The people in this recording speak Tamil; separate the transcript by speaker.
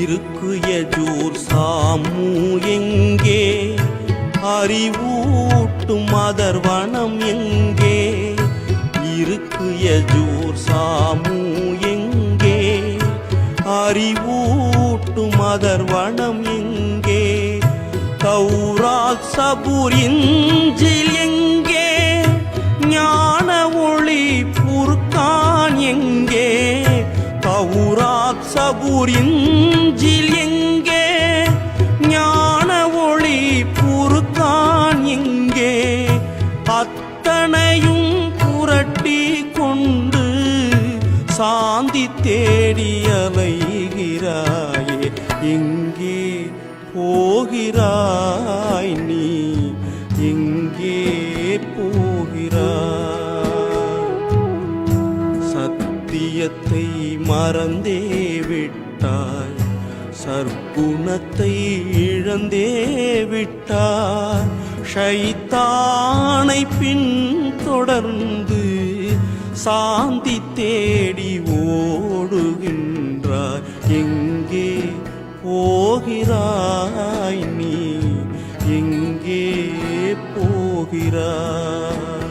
Speaker 1: இருக்கு யஜூர் சாமு எங்கே, அறிவூட்டும் அதர்வனம் எங்கே, இருக்கு யஜூர் சாமு எங்கே, அறிவூட்டும் அதர்வனம் எங்கே, தௌராத் சபூர் இஞ்சில் எங்கே, ஞான ஒளி புர்கான் எங்கே, தௌராத் சபூர் இஞ்சில் எங்கே, ஞான ஒளி புர்கான் எங்கே, அத்தனையும் புரட்டி கொண்டு சாந்தி தேடி அலைகிறாயே, எங்கே போகிறாய் நீ, எங்கே போகிறாய்? சத்தியத்தை மறந்தே விட்டாய், சற்குணத்தை இழந்தே விட்டாய், ஷைத்தானை பின் தொடர்ந்து சாந்தி தேடி ஓடுகின்றாய், எங்கே போகிறாய் நீ, எங்கே போகிறாய்?